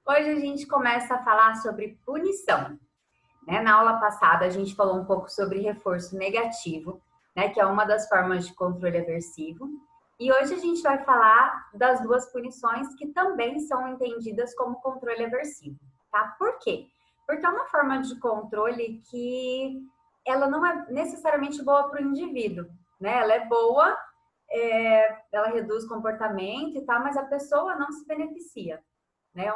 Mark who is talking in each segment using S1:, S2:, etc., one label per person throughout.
S1: Hoje a gente começa a falar sobre punição, né? Na aula passada a gente falou um pouco sobre reforço negativo, né? Que é uma das formas de controle aversivo. E hoje a gente vai falar das duas punições que também são entendidas como controle aversivo, tá? Por quê? Porque é uma forma de controle que ela não é necessariamente boa para o indivíduo, né? Ela é boa, ela reduz comportamento e tal, mas a pessoa não se beneficia, né? De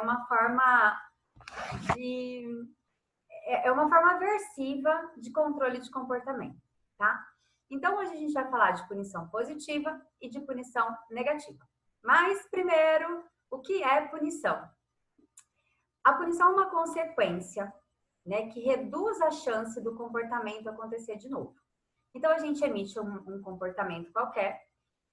S1: é uma forma aversiva de controle de comportamento, tá? Então, hoje a gente vai falar de punição positiva e de punição negativa. Mas, primeiro, o que é punição? A punição é uma consequência, né, que reduz a chance do comportamento acontecer de novo. Então, a gente emite um comportamento qualquer,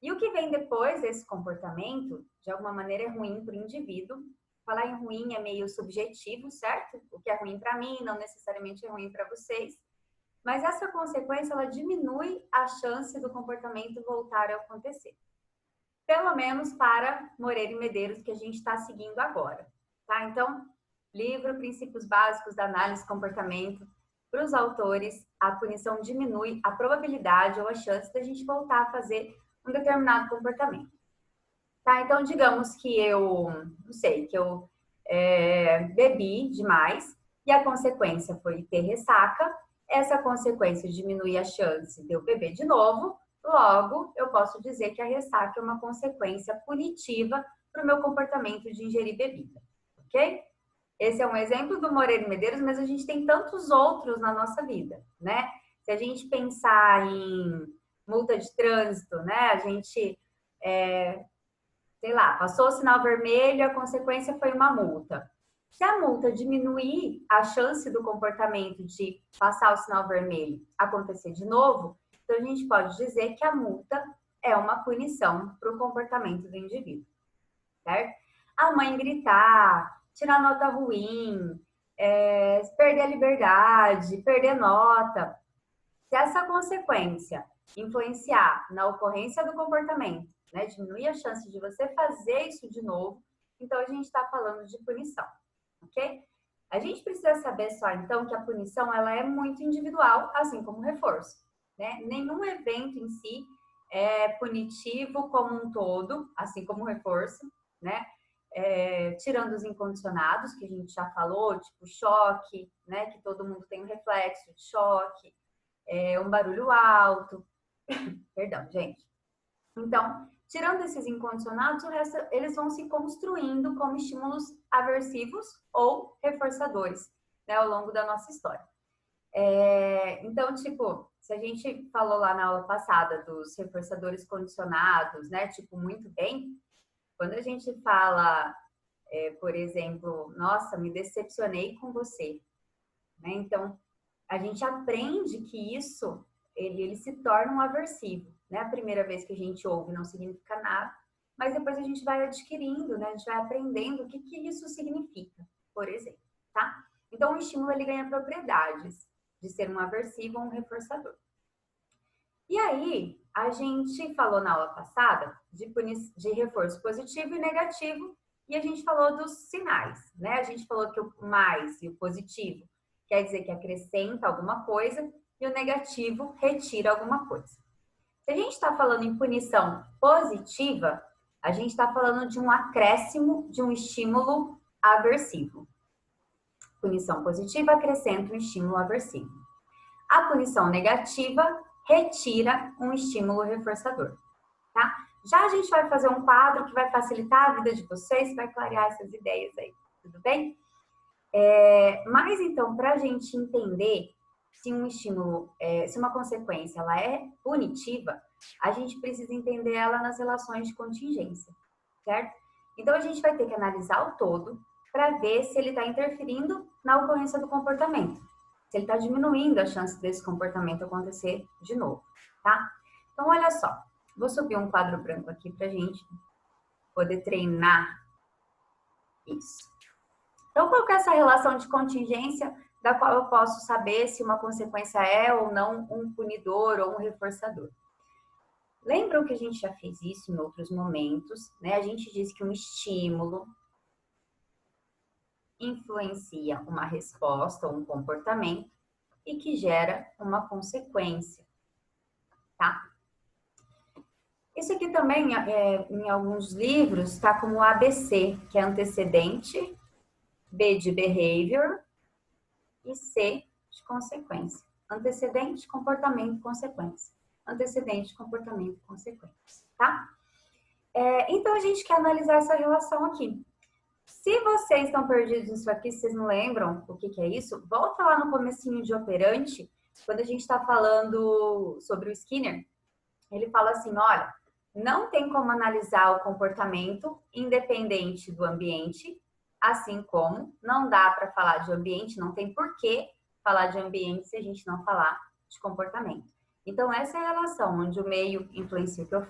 S1: e o que vem depois desse comportamento, de alguma maneira, é ruim para o indivíduo. Falar em ruim é meio subjetivo, certo? O que é ruim para mim não necessariamente é ruim para vocês. Mas essa consequência, ela diminui a chance do comportamento voltar a acontecer. Pelo menos para Moreira e Medeiros, que a gente está seguindo agora, tá? Então, livro Princípios Básicos da Análise e Comportamento, para os autores, a punição diminui a probabilidade ou a chance da gente voltar a fazer um determinado comportamento. Tá? Então, digamos que não sei, que eu bebi demais e a consequência foi ter ressaca. Essa consequência diminui a chance de eu beber de novo. Logo, eu posso dizer que a ressaca é uma consequência punitiva para o meu comportamento de ingerir bebida, ok? Esse é um exemplo do Moreira e Medeiros, mas a gente tem tantos outros na nossa vida, né? Se a gente pensar em multa de trânsito, né? A gente, sei lá, passou o sinal vermelho, a consequência foi uma multa. Se a multa diminuir a chance do comportamento de passar o sinal vermelho acontecer de novo, então a gente pode dizer que a multa é uma punição para o comportamento do indivíduo, certo? A mãe gritar, tirar nota ruim, perder a liberdade, perder nota. Se essa consequência influenciar na ocorrência do comportamento, né, diminuir a chance de você fazer isso de novo, então a gente está falando de punição, ok? A gente precisa saber só, então, que a punição ela é muito individual, assim como o reforço, né? Nenhum evento em si é punitivo como um todo, assim como o reforço, né? Tirando os incondicionados, que a gente já falou, tipo choque, né? Que todo mundo tem um reflexo de choque, um barulho alto. Perdão, gente. Então, tirando esses incondicionados, o resto eles vão se construindo como estímulos aversivos ou reforçadores, né, ao longo da nossa história. Então, tipo, se a gente falou lá na aula passada dos reforçadores condicionados, né, tipo, muito bem, quando a gente fala, por exemplo, nossa, me decepcionei com você, né, então a gente aprende que isso ele se torna um aversivo, né? A primeira vez que a gente ouve não significa nada, mas depois a gente vai adquirindo, né? A gente vai aprendendo o que isso significa, por exemplo, tá? Então o estímulo ele ganha propriedades de ser um aversivo ou um reforçador. E aí, a gente falou na aula passada de reforço positivo e negativo, e a gente falou dos sinais, né? A gente falou que o mais e o positivo quer dizer que acrescenta alguma coisa e o negativo retira alguma coisa. Se a gente está falando em punição positiva, a gente está falando de um acréscimo de um estímulo aversivo. Punição positiva acrescenta um estímulo aversivo. A punição negativa retira um estímulo reforçador, tá? Já a gente vai fazer um quadro que vai facilitar a vida de vocês, vai clarear essas ideias aí, tudo bem? Mas então, para a gente entender se um estímulo, se uma consequência ela é punitiva, a gente precisa entender ela nas relações de contingência, certo? Então, a gente vai ter que analisar o todo para ver se ele está interferindo na ocorrência do comportamento, se ele está diminuindo a chance desse comportamento acontecer de novo, tá? Então, olha só, vou subir um quadro branco aqui para a gente poder treinar isso. Então, qual que é essa relação de contingência da qual eu posso saber se uma consequência é ou não um punidor ou um reforçador? Lembram que a gente já fez isso em outros momentos, né? A gente diz que um estímulo influencia uma resposta ou um comportamento e que gera uma consequência, tá? Isso aqui também, em alguns livros, está como ABC, que é antecedente, B de behavior e C de consequência. Antecedente, comportamento, consequência. Antecedente, comportamento, consequência, tá? Então, a gente quer analisar essa relação aqui. Se vocês estão perdidos nisso aqui, se vocês não lembram o que é isso, volta lá no comecinho de operante, quando a gente está falando sobre o Skinner, ele fala assim, olha, não tem como analisar o comportamento independente do ambiente, assim como não dá para falar de ambiente, não tem por que falar de ambiente se a gente não falar de comportamento. Então, essa é a relação onde o meio influencia o que eu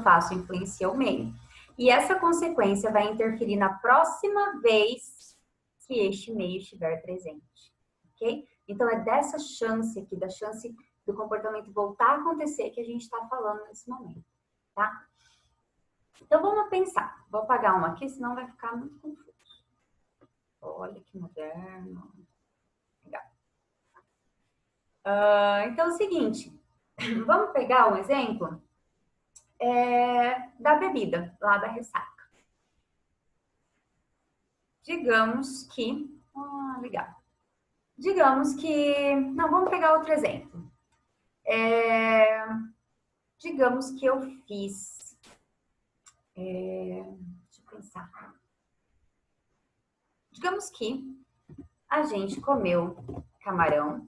S1: faço influencia o meio. E essa consequência vai interferir na próxima vez que este meio estiver presente, ok? Então, é dessa chance aqui, da chance do comportamento voltar a acontecer que a gente está falando nesse momento, tá? Então, vamos pensar. Vou apagar uma aqui, senão vai ficar muito confuso. Olha que moderno. Legal. Então, é o seguinte. Vamos pegar um exemplo da bebida, lá da ressaca. Digamos que... legal. Digamos que... Não, vamos pegar outro exemplo. Digamos que eu fiz... deixa eu pensar. Digamos que a gente comeu camarão.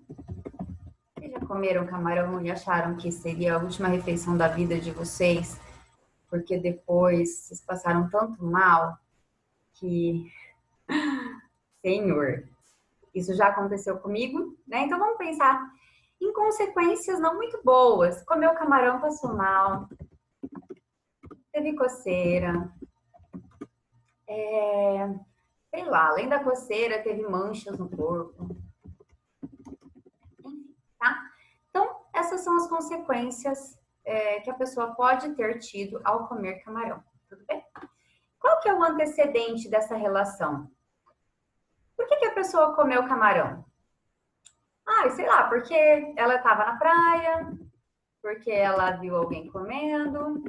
S1: Vocês já comeram camarão e acharam que seria a última refeição da vida de vocês? Porque depois vocês passaram tanto mal que... Senhor, isso já aconteceu comigo, né? Então vamos pensar em consequências não muito boas. Comeu camarão, passou mal, teve coceira, sei lá, além da coceira, teve manchas no corpo. Enfim, tá? Então, essas são as consequências que a pessoa pode ter tido ao comer camarão, tudo bem? Qual que é o antecedente dessa relação? Por que a pessoa comeu camarão? Sei lá, porque ela estava na praia, porque ela viu alguém comendo,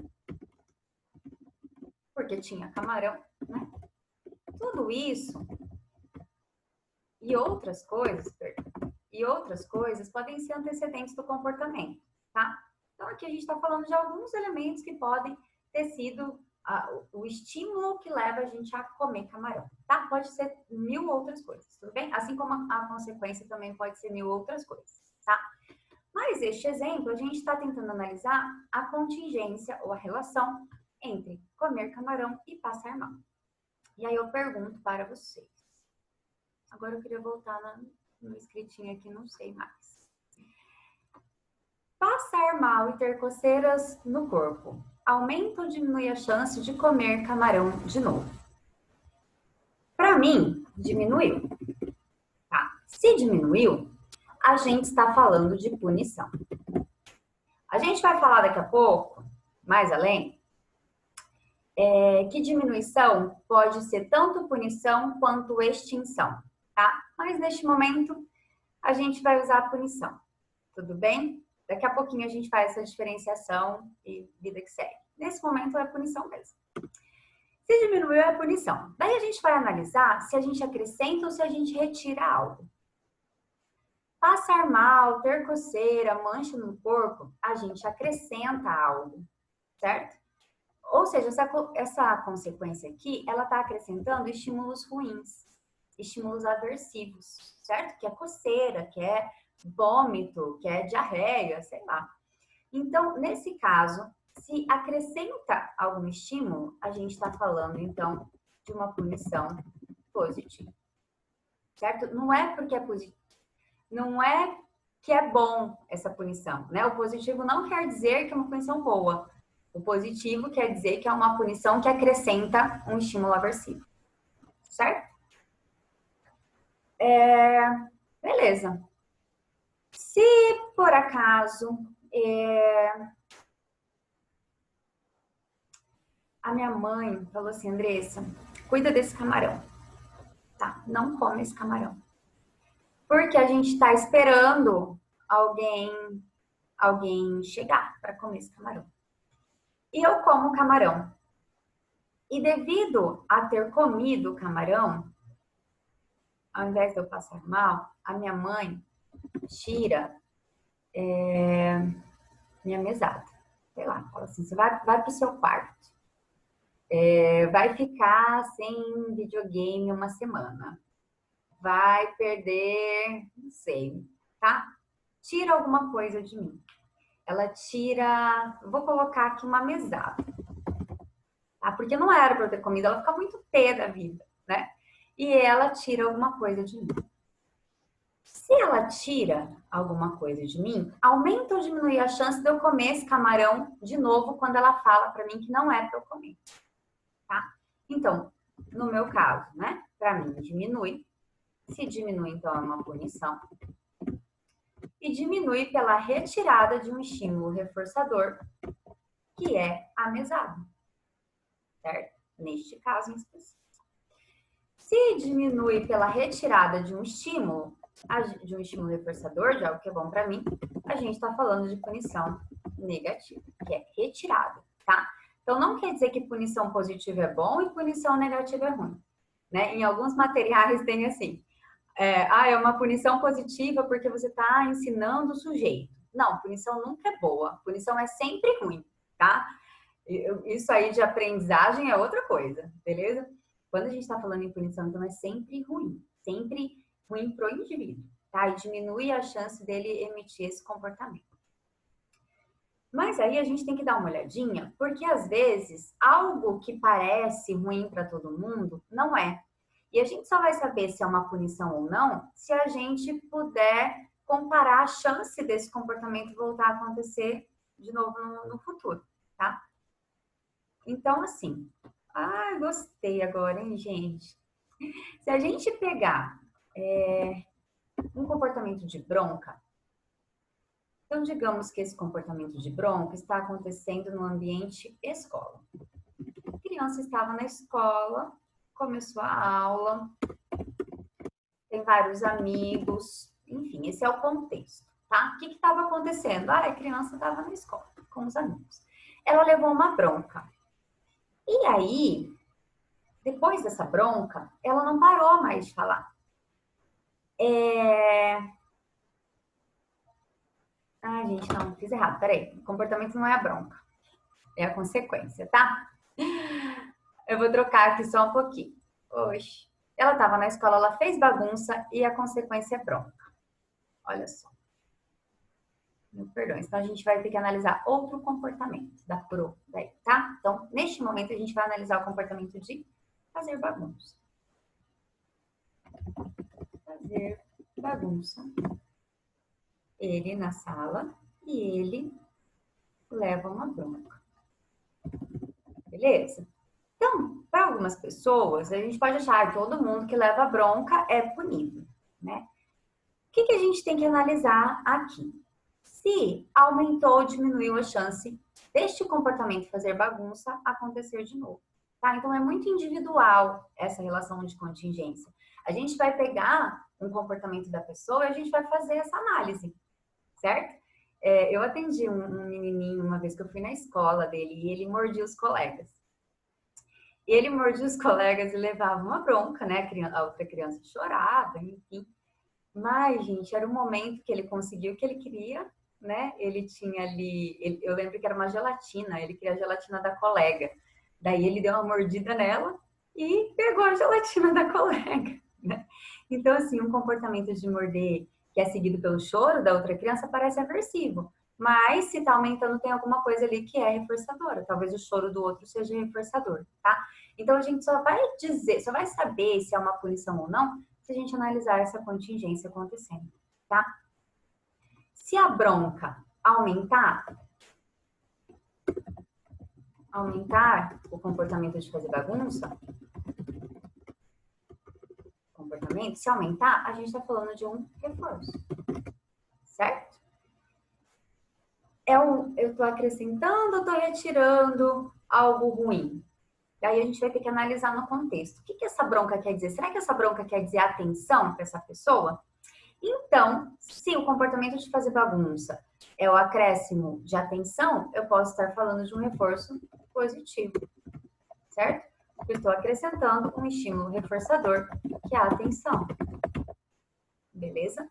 S1: porque tinha camarão, né? Tudo isso e outras coisas podem ser antecedentes do comportamento, tá? Então, aqui a gente está falando de alguns elementos que podem ter sido o estímulo que leva a gente a comer camarão, tá? Pode ser 1000 outras coisas, tudo bem? Assim como a consequência também pode ser 1000 outras coisas, tá? Mas este exemplo, a gente está tentando analisar a contingência ou a relação entre comer camarão e passar mal. E aí eu pergunto para vocês. Agora eu queria voltar no escritinho aqui, não sei mais. Passar mal e ter coceiras no corpo aumenta ou diminui a chance de comer camarão de novo? Para mim, diminuiu. Tá? Se diminuiu, a gente está falando de punição. A gente vai falar daqui a pouco, mais além, que diminuição pode ser tanto punição quanto extinção, tá? Mas neste momento, a gente vai usar a punição, tudo bem? Daqui a pouquinho a gente faz essa diferenciação e vida que segue. Nesse momento é punição mesmo. Se diminuiu, é punição. Daí a gente vai analisar se a gente acrescenta ou se a gente retira algo. Passar mal, ter coceira, mancha no corpo, a gente acrescenta algo, certo? Ou seja, essa consequência aqui, ela está acrescentando estímulos ruins, estímulos aversivos, certo? Que é coceira, que é vômito, que é diarreia, sei lá. Então, nesse caso, se acrescenta algum estímulo, a gente está falando, então, de uma punição positiva, certo? Não é porque é positivo, não é que é bom essa punição, né? O positivo não quer dizer que é uma punição boa. O positivo quer dizer que é uma punição que acrescenta um estímulo aversivo, certo? Beleza. Se por acaso a minha mãe falou assim, Andressa, cuida desse camarão, tá? não come esse camarão. Porque a gente está esperando alguém chegar para comer esse camarão. E eu como camarão. E devido a ter comido o camarão, ao invés de eu passar mal, a minha mãe tira minha mesada. Sei lá, fala assim, você vai pro seu quarto. Vai ficar sem videogame uma semana. Vai perder, não sei, tá? Tira alguma coisa de mim. Ela tira, vou colocar aqui uma mesada. Tá? Porque não era para eu ter comido, ela fica muito pé da vida, né? E ela tira alguma coisa de mim. Se ela tira alguma coisa de mim, aumenta ou diminui a chance de eu comer esse camarão de novo quando ela fala para mim que não é para eu comer, tá? Então, no meu caso, né? Para mim diminui. Se diminui, então é uma punição. E diminui pela retirada de um estímulo reforçador, que é a mesada, certo? Neste caso em específico. Se diminui pela retirada de um estímulo reforçador, de algo que é bom para mim, a gente está falando de punição negativa, que é retirada, tá? Então, não quer dizer que punição positiva é bom e punição negativa é ruim, né? Em alguns materiais tem assim, é uma punição positiva porque você está ensinando o sujeito. Não, punição nunca é boa, punição é sempre ruim, tá? Isso aí de aprendizagem é outra coisa, beleza? Quando a gente está falando em punição, então é sempre ruim para o indivíduo, tá? E diminui a chance dele emitir esse comportamento. Mas aí a gente tem que dar uma olhadinha, porque às vezes algo que parece ruim para todo mundo não é. E a gente só vai saber se é uma punição ou não se a gente puder comparar a chance desse comportamento voltar a acontecer de novo no futuro, tá? Então, assim, gostei agora, hein, gente? Se a gente pegar um comportamento de bronca, então digamos que esse comportamento de bronca está acontecendo no ambiente escola. A criança estava na escola, começou a aula, tem vários amigos, enfim, esse é o contexto, tá? O que estava acontecendo? A criança estava na escola com os amigos. Ela levou uma bronca. E aí, depois dessa bronca, ela não parou mais de falar. Gente, não, fiz errado, peraí. O comportamento não é a bronca, é a consequência, tá? Eu vou trocar aqui só um pouquinho. Oxe. Ela estava na escola, ela fez bagunça e a consequência é bronca. Olha só. Meu perdão, então a gente vai ter que analisar outro comportamento da pro daí, tá? Então, neste momento, a gente vai analisar o comportamento de fazer bagunça. Fazer bagunça. Ele na sala e ele leva uma bronca. Beleza? Então, para algumas pessoas, a gente pode achar que todo mundo que leva bronca é punido, né? O que a gente tem que analisar aqui? Se aumentou ou diminuiu a chance deste comportamento fazer bagunça acontecer de novo, tá? Então, é muito individual essa relação de contingência. A gente vai pegar um comportamento da pessoa e a gente vai fazer essa análise, certo? Eu atendi um menininho uma vez que eu fui na escola dele e ele mordia os colegas. Ele mordia os colegas e levava uma bronca, né? A outra criança chorava, enfim. Mas, gente, era o momento que ele conseguiu o que ele queria, né? Ele tinha ali, eu lembro que era uma gelatina, ele queria a gelatina da colega. Daí ele deu uma mordida nela e pegou a gelatina da colega, né? Então, assim, um comportamento de morder que é seguido pelo choro da outra criança parece aversivo. Mas se tá aumentando, tem alguma coisa ali que é reforçadora. Talvez o choro do outro seja reforçador, tá? Então, a gente só vai saber se é uma punição ou não, se a gente analisar essa contingência acontecendo, tá? Se a bronca aumentar o comportamento de fazer bagunça, se aumentar, a gente está falando de um reforço, certo? Eu estou acrescentando ou estou retirando algo ruim? Daí a gente vai ter que analisar no contexto. O que que essa bronca quer dizer? Será que essa bronca quer dizer atenção para essa pessoa? Então, se o comportamento de fazer bagunça é o acréscimo de atenção, eu posso estar falando de um reforço positivo, certo? Eu estou acrescentando um estímulo reforçador, que é a atenção. Beleza?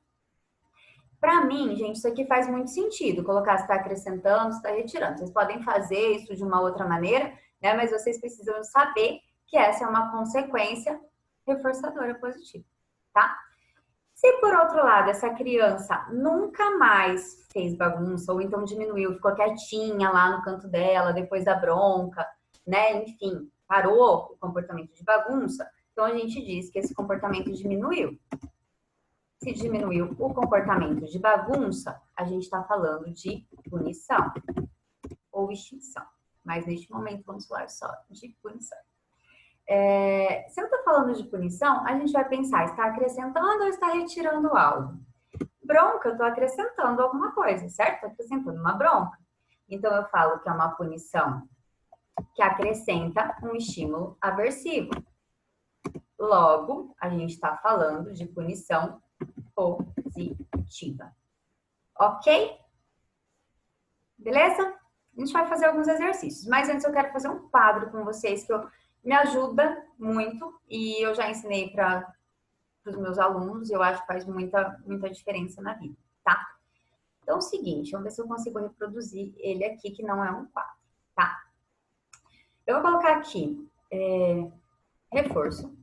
S1: Para mim, gente, isso aqui faz muito sentido. Colocar se está acrescentando, se está retirando. Vocês podem fazer isso de uma outra maneira, né? Mas vocês precisam saber que essa é uma consequência reforçadora positiva, tá? Se, por outro lado, essa criança nunca mais fez bagunça, ou então diminuiu, ficou quietinha lá no canto dela, depois da bronca, né? Enfim, parou o comportamento de bagunça, então a gente diz que esse comportamento diminuiu. Se diminuiu o comportamento de bagunça, a gente está falando de punição ou extinção. Mas neste momento vamos falar só de punição. Se eu estou falando de punição, a gente vai pensar, está acrescentando ou está retirando algo? Bronca, eu estou acrescentando alguma coisa, certo? Estou acrescentando uma bronca. Então, eu falo que é uma punição que acrescenta um estímulo aversivo. Logo, a gente está falando de punição positiva. Ok? Beleza? A gente vai fazer alguns exercícios, mas antes eu quero fazer um quadro com vocês que me ajuda muito e eu já ensinei para os meus alunos e eu acho que faz muita diferença na vida, tá? Então é o seguinte, vamos ver se eu consigo reproduzir ele aqui, que não é um quadro, tá? Eu vou colocar aqui reforço.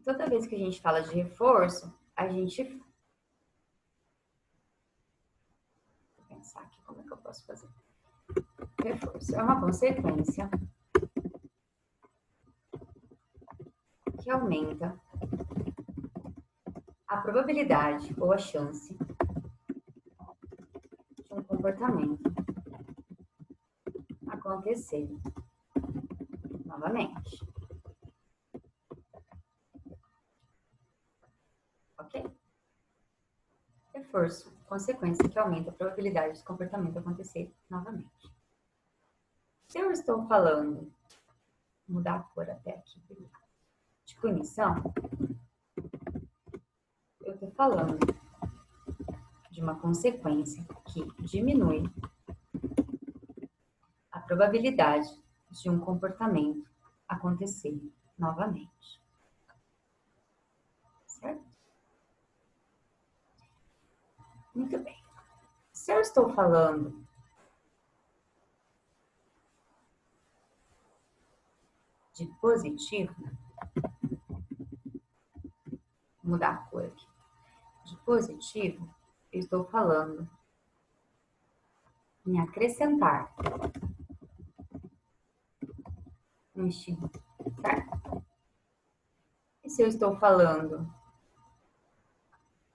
S1: Toda vez que a gente fala de reforço, a gente... Vou pensar aqui como é que eu posso fazer. Reforço é uma consequência que aumenta a probabilidade ou a chance de um comportamento acontecer novamente. Ok? Reforço, consequência que aumenta a probabilidade do comportamento acontecer novamente. Se eu estou falando, vou mudar a cor até aqui, de punição, eu estou falando de uma consequência que diminui a probabilidade de um comportamento acontecer novamente. Certo? Muito bem. Se eu estou falando de positivo, vou mudar a cor aqui. De positivo, eu estou falando em acrescentar um estímulo, certo? E se eu estou falando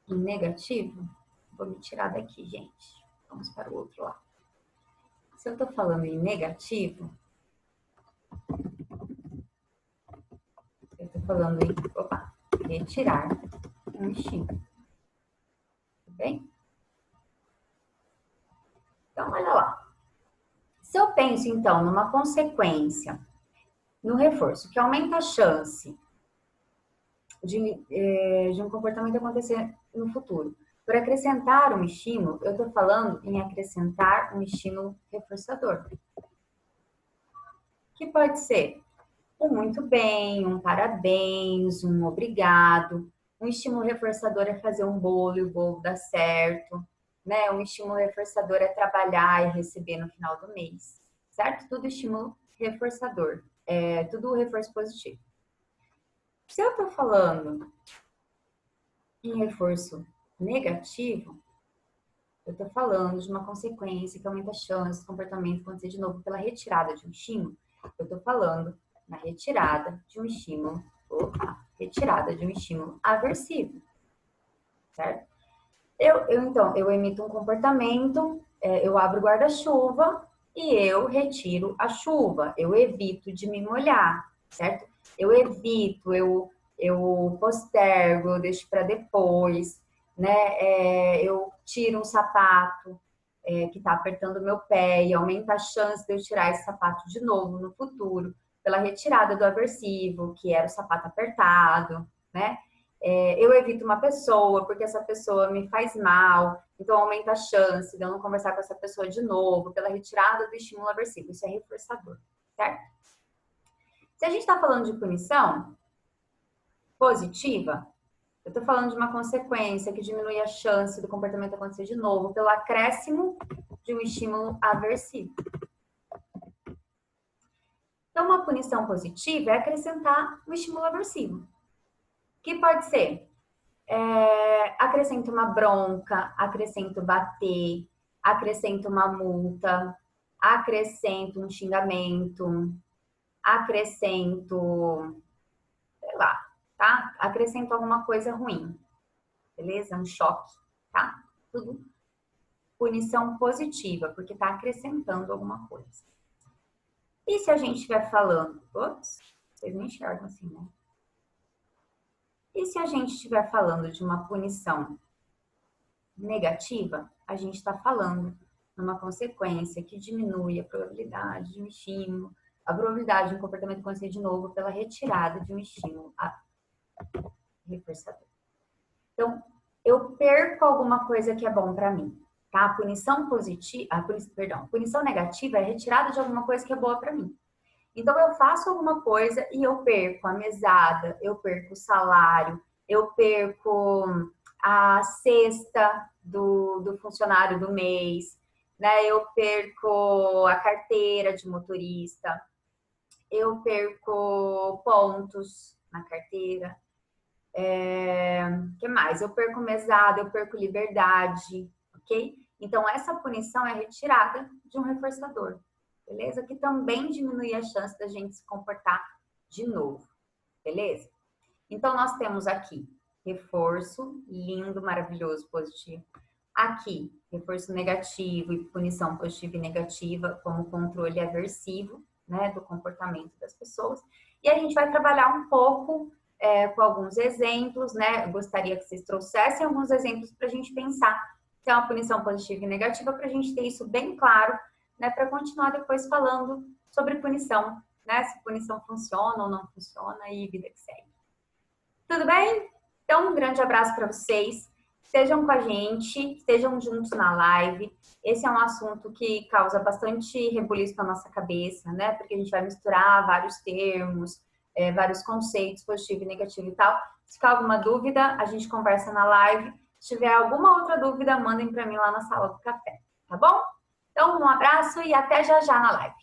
S1: em negativo, vou me tirar daqui, gente. Vamos para o outro lado. Se eu estou falando em negativo, eu estou falando em retirar um estímulo. Tudo bem? Então, olha lá. Se eu penso, então, numa consequência, no reforço, que aumenta a chance de um comportamento acontecer no futuro, por acrescentar um estímulo, eu estou falando em acrescentar um estímulo reforçador. Que pode ser um muito bem, um parabéns, um obrigado. Um estímulo reforçador é fazer um bolo e o bolo dá certo, né? Um estímulo reforçador é trabalhar e receber no final do mês, certo? Tudo estímulo reforçador, tudo reforço positivo. Se eu estou falando em reforço negativo, eu estou falando de uma consequência que aumenta a chance do comportamento acontecer de novo pela retirada de um estímulo. Eu estou falando na retirada de um estímulo, retirada de um estímulo aversivo, certo? Então, eu emito um comportamento, eu abro o guarda-chuva e eu retiro a chuva, eu evito de me molhar, certo? Eu evito, eu postergo, eu deixo para depois, né? Eu tiro um sapato, que está apertando o meu pé e aumenta a chance de eu tirar esse sapato de novo no futuro, pela retirada do aversivo, que era o sapato apertado, né? Eu evito uma pessoa porque essa pessoa me faz mal, então aumenta a chance de eu não conversar com essa pessoa de novo, pela retirada do estímulo aversivo. Isso é reforçador, certo? Se a gente está falando de punição positiva, eu estou falando de uma consequência que diminui a chance do comportamento acontecer de novo pelo acréscimo de um estímulo aversivo. Então, uma punição positiva é acrescentar um estímulo aversivo. Que pode ser, acrescento uma bronca, acrescento bater, acrescento uma multa, acrescento um xingamento, acrescento, sei lá, tá? Acrescento alguma coisa ruim, beleza? Um choque, tá? Tudo punição positiva, porque tá acrescentando alguma coisa. E se a gente estiver falando, ops, vocês não enxergam assim, né? E se a gente estiver falando de uma punição negativa, a gente está falando numa consequência que diminui a probabilidade de um estímulo, a probabilidade de um comportamento acontecer de novo pela retirada de um estímulo reforçador. Então, eu perco alguma coisa que é bom para mim, tá? A punição positiva, punição negativa é retirada de alguma coisa que é boa para mim. Então, eu faço alguma coisa e eu perco a mesada, eu perco o salário, eu perco a cesta do funcionário do mês, né? Eu perco a carteira de motorista, eu perco pontos na carteira. Que mais? Eu perco mesada, eu perco liberdade, ok? Então, essa punição é retirada de um reforçador, beleza? Que também diminui a chance da gente se comportar de novo, beleza? Então, nós temos aqui reforço, lindo, maravilhoso, positivo. Aqui, reforço negativo e punição positiva e negativa, como controle aversivo, né, do comportamento das pessoas. E a gente vai trabalhar um pouco com alguns exemplos, né? Eu gostaria que vocês trouxessem alguns exemplos para a gente pensar se é uma punição positiva e negativa, para a gente ter isso bem claro, né? Para continuar depois falando sobre punição, né? Se punição funciona ou não funciona e vida que segue. Tudo bem? Então, um grande abraço para vocês. Estejam com a gente, estejam juntos na live. Esse é um assunto que causa bastante rebuliço na nossa cabeça, né? Porque a gente vai misturar vários termos, vários conceitos, positivo e negativo e tal. Se ficar alguma dúvida, a gente conversa na live. Se tiver alguma outra dúvida, mandem para mim lá na sala do café, tá bom? Então, um abraço e até já já na live.